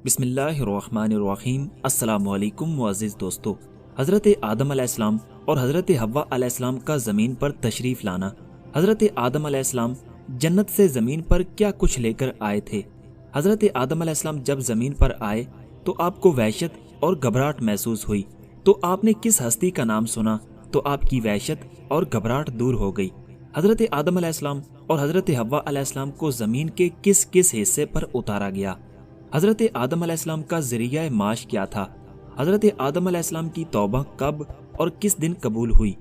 بسم اللہ الرحمن الرحیم۔ السلام علیکم معزز دوستو۔ حضرت آدم علیہ السلام اور حضرت حوا علیہ السلام کا زمین پر تشریف لانا۔ حضرت آدم علیہ السلام جنت سے زمین پر کیا کچھ لے کر آئے تھے؟ حضرت آدم علیہ السلام جب زمین پر آئے تو آپ کو وحشت اور گھبراہٹ محسوس ہوئی، تو آپ نے کس ہستی کا نام سنا تو آپ کی وحشت اور گھبراہٹ دور ہو گئی؟ حضرت آدم علیہ السلام اور حضرت حوا علیہ السلام کو زمین کے کس کس حصے پر اتارا گیا؟ حضرت آدم علیہ السلام کا ذریعہ معاش کیا تھا؟ حضرت آدم علیہ السلام کی توبہ کب اور کس دن قبول ہوئی؟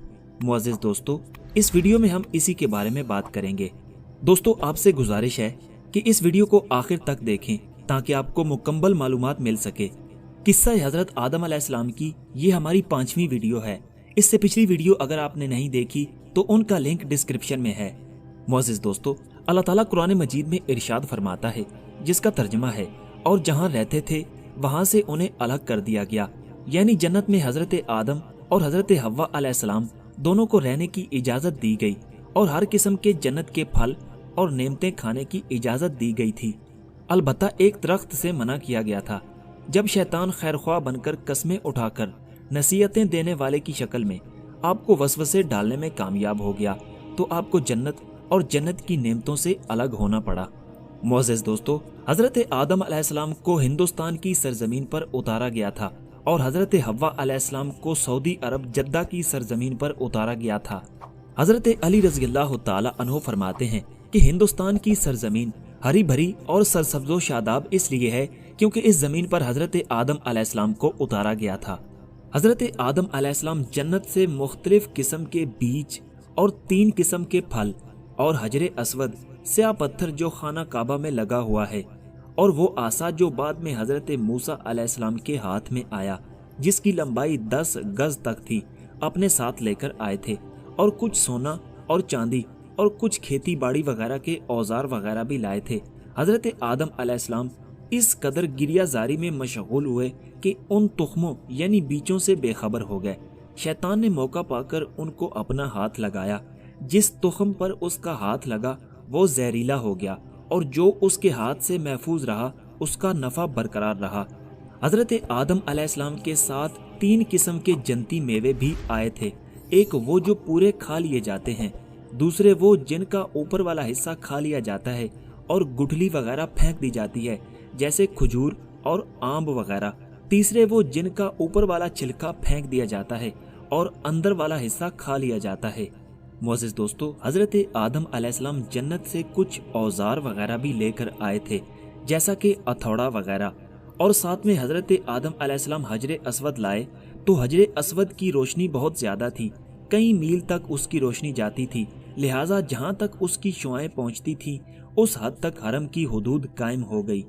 معزز دوستو، اس ویڈیو میں ہم اسی کے بارے میں بات کریں گے۔ دوستو، آپ سے گزارش ہے کہ اس ویڈیو کو آخر تک دیکھیں تاکہ آپ کو مکمل معلومات مل سکے۔ قصہ حضرت آدم علیہ السلام کی یہ ہماری 5ویں ویڈیو ہے۔ اس سے پچھلی ویڈیو اگر آپ نے نہیں دیکھی تو ان کا لنک ڈسکرپشن میں ہے۔ معزز دوستو، اللہ تعالیٰ قرآن مجید میں ارشاد فرماتا ہے، جس کا ترجمہ ہے، اور جہاں رہتے تھے وہاں سے انہیں الگ کر دیا گیا، یعنی جنت میں حضرت آدم اور حضرت حوا علیہ السلام دونوں کو رہنے کی اجازت دی گئی اور ہر قسم کے جنت کے پھل اور نعمتیں کھانے کی اجازت دی گئی تھی۔ البتہ ایک درخت سے منع کیا گیا تھا۔ جب شیطان خیرخواہ بن کر قسمیں اٹھا کر نصیحتیں دینے والے کی شکل میں آپ کو وسوسے ڈالنے میں کامیاب ہو گیا تو آپ کو جنت اور جنت کی نعمتوں سے الگ ہونا پڑا۔ معزز دوستو، حضرت آدم علیہ السلام کو ہندوستان کی سرزمین پر اتارا گیا تھا اور حضرت حوا علیہ السلام کو سعودی عرب جدہ کی سرزمین پر اتارا گیا تھا۔ حضرت علی رضی اللہ تعالی عنہ فرماتے ہیں کہ ہندوستان کی سرزمین ہری بھری اور سرسبز و شاداب اس لیے ہے کیونکہ اس زمین پر حضرت آدم علیہ السلام کو اتارا گیا تھا۔ حضرت آدم علیہ السلام جنت سے مختلف قسم کے بیج اور 3 قسم کے پھل اور حجر اسود سیاہ پتھر جو خانہ کعبہ میں لگا ہوا ہے، اور وہ عصا جو بعد میں حضرت موسیٰ علیہ السلام کے ہاتھ میں آیا، جس کی لمبائی 10 گز تک تھی، اپنے ساتھ لے کر آئے تھے، اور کچھ سونا اور چاندی اور کچھ کھیتی باڑی وغیرہ کے اوزار وغیرہ بھی لائے تھے۔ حضرت آدم علیہ السلام اس قدر گریہ زاری میں مشغول ہوئے کہ ان تخموں یعنی بیجوں سے بے خبر ہو گئے۔ شیطان نے موقع پا کر ان کو اپنا ہاتھ لگایا۔ جس تخم پر اس کا ہاتھ لگا وہ زہریلا ہو گیا، اور جو اس کے ہاتھ سے محفوظ رہا اس کا نفع برقرار رہا۔ حضرت آدم علیہ السلام کے ساتھ 3 قسم کے جنتی میوے بھی آئے تھے۔ ایک وہ جو پورے کھا لیے جاتے ہیں، دوسرے وہ جن کا اوپر والا حصہ کھا لیا جاتا ہے اور گٹھلی وغیرہ پھینک دی جاتی ہے، جیسے کھجور اور آم وغیرہ، تیسرے وہ جن کا اوپر والا چھلکا پھینک دیا جاتا ہے اور اندر والا حصہ کھا لیا جاتا ہے۔ معزز دوستو، حضرت آدم علیہ السلام جنت سے کچھ اوزار وغیرہ بھی لے کر آئے تھے، جیسا کہ ہتھوڑا وغیرہ، اور ساتھ میں حضرت آدم علیہ السلام حجر اسود لائے تو حجر اسود کی روشنی بہت زیادہ تھی، کئی میل تک اس کی روشنی جاتی تھی، لہٰذا جہاں تک اس کی شعاعیں پہنچتی تھیں اس حد تک حرم کی حدود قائم ہو گئی۔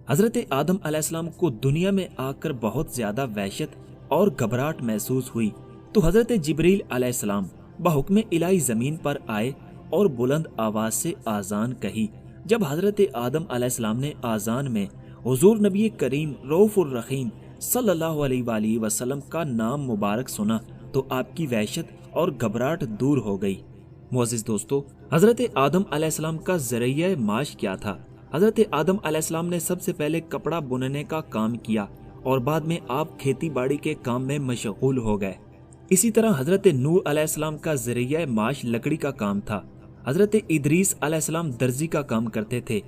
حضرت آدم علیہ السلام کو دنیا میں آ کر بہت زیادہ وحشت اور گھبراہٹ محسوس ہوئی، تو حضرت جبریل علیہ السلام بحکم الہی زمین پر آئے اور بلند آواز سے آذان کہی۔ جب حضرت آدم علیہ السلام نے آذان میں حضور نبی کریم رؤوف الرحیم صلی اللہ علیہ وآلہ وسلم کا نام مبارک سنا تو آپ کی وحشت اور گھبراہٹ دور ہو گئی۔ معزز دوستو، حضرت آدم علیہ السلام کا ذریعہ معاش کیا تھا؟ حضرت آدم علیہ السلام نے سب سے پہلے کپڑا بننے کا کام کیا اور بعد میں آپ کھیتی باڑی کے کام میں مشغول ہو گئے۔ اسی طرح حضرت نوح علیہ السلام کا ذریعہ معاش لکڑی کا کام تھا۔ حضرت ادریس علیہ السلام درزی کا کام کرتے تھے۔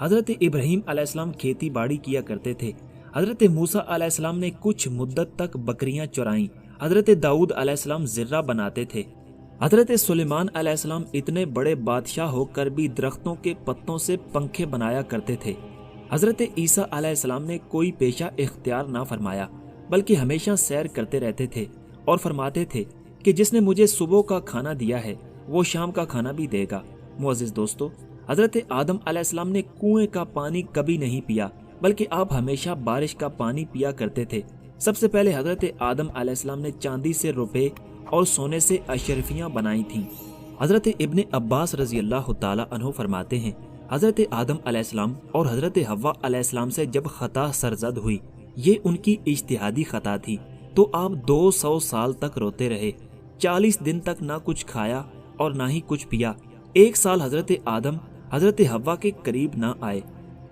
حضرت ابراہیم علیہ السلام کھیتی باڑی کیا کرتے تھے۔ حضرت موسیٰ علیہ السلام نے کچھ مدت تک بکریاں چرائیں۔ حضرت داؤد علیہ السلام زرہ بناتے تھے۔ حضرت سلیمان علیہ السلام اتنے بڑے بادشاہ ہو کر بھی درختوں کے پتوں سے پنکھے بنایا کرتے تھے۔ حضرت عیسیٰ علیہ السلام نے کوئی پیشہ اختیار نہ فرمایا، بلکہ ہمیشہ سیر کرتے رہتے تھے اور فرماتے تھے کہ جس نے مجھے صبح کا کھانا دیا ہے وہ شام کا کھانا بھی دے گا۔ معزز دوستو، حضرت آدم علیہ السلام نے کنویں کا پانی کبھی نہیں پیا، بلکہ آپ ہمیشہ بارش کا پانی پیا کرتے تھے۔ سب سے پہلے حضرت آدم علیہ السلام نے چاندی سے روپے اور سونے سے اشرفیاں بنائی تھیں۔ حضرت ابن عباس رضی اللہ تعالی عنہ فرماتے ہیں، حضرت آدم علیہ السلام اور حضرت حوا علیہ السلام سے جب خطا سرزد ہوئی، یہ ان کی اجتہادی خطا تھی، تو آپ 200 سال تک روتے رہے، 40 دن تک نہ کچھ کھایا اور نہ ہی کچھ پیا۔ 1 سال حضرت آدم حضرت حوا کے قریب نہ آئے۔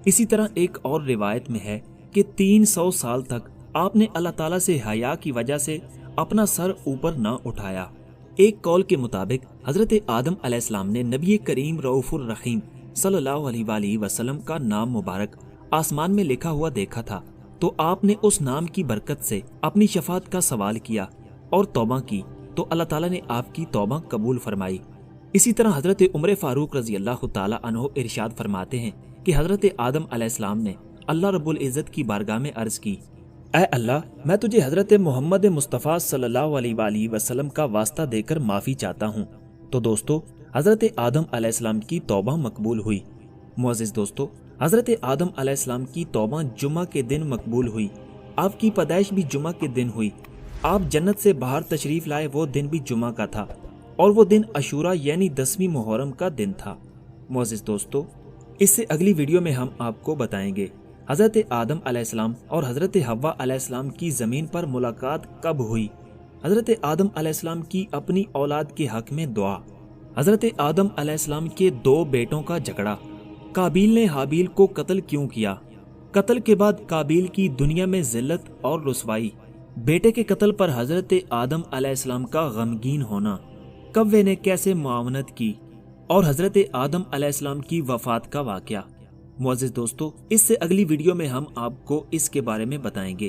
اسی طرح ایک اور روایت میں ہے کہ 300 سال تک آپ نے اللہ تعالیٰ سے حیا کی وجہ سے اپنا سر اوپر نہ اٹھایا۔ ایک قول کے مطابق حضرت آدم علیہ السلام نے نبی کریم رؤوف الرحیم صلی اللہ علیہ وآلہ وسلم کا نام مبارک آسمان میں لکھا ہوا دیکھا تھا، تو آپ نے اس نام کی برکت سے اپنی شفاعت کا سوال کیا اور توبہ کی، تو اللہ تعالیٰ نے آپ کی توبہ قبول فرمائی۔ اسی طرح حضرت عمر فاروق رضی اللہ تعالیٰ عنہ ارشاد فرماتے ہیں کہ حضرت آدم علیہ السلام نے اللہ رب العزت کی بارگاہ میں عرض کی، اے اللہ، میں تجھے حضرت محمد مصطفیٰ صلی اللہ علیہ وآلہ وسلم کا واسطہ دے کر معافی چاہتا ہوں۔ تو دوستو، حضرت آدم علیہ السلام کی توبہ مقبول ہوئی۔ معزز دوستو، حضرت آدم علیہ السلام کی توبہ جمعہ کے دن مقبول ہوئی۔ آپ کی پیدائش بھی جمعہ کے دن ہوئی۔ آپ جنت سے باہر تشریف لائے وہ دن بھی جمعہ کا تھا، اور وہ دن عاشوراء یعنی 10ویں محرم کا دن تھا۔ معزز دوستو، اس سے اگلی ویڈیو میں ہم آپ کو بتائیں گے حضرت آدم علیہ السلام اور حضرت حوا علیہ السلام کی زمین پر ملاقات کب ہوئی، حضرت آدم علیہ السلام کی اپنی اولاد کے حق میں دعا، حضرت آدم علیہ السلام کے 2 بیٹوں کا جھگڑا، قابیل نے حابیل کو قتل کیوں کیا، قتل کے بعد قابیل کی دنیا میں ذلت اور رسوائی، بیٹے کے قتل پر حضرت آدم علیہ السلام کا غمگین ہونا، کوے نے کیسے معاونت کی، اور حضرت آدم علیہ السلام کی وفات کا واقعہ۔ معزز دوستو، اس سے اگلی ویڈیو میں ہم آپ کو اس کے بارے میں بتائیں گے۔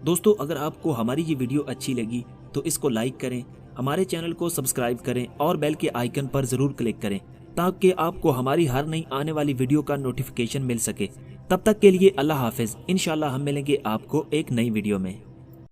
دوستو، اگر آپ کو ہماری یہ ویڈیو اچھی لگی تو اس کو لائک کریں، ہمارے چینل کو سبسکرائب کریں اور بیل کے آئیکن پر ضرور کلک کریں تاکہ آپ کو ہماری ہر نئی آنے والی ویڈیو کا نوٹیفیکیشن مل سکے۔ تب تک کے لیے اللہ حافظ۔ انشاءاللہ ہم ملیں گے آپ کو ایک نئی ویڈیو میں۔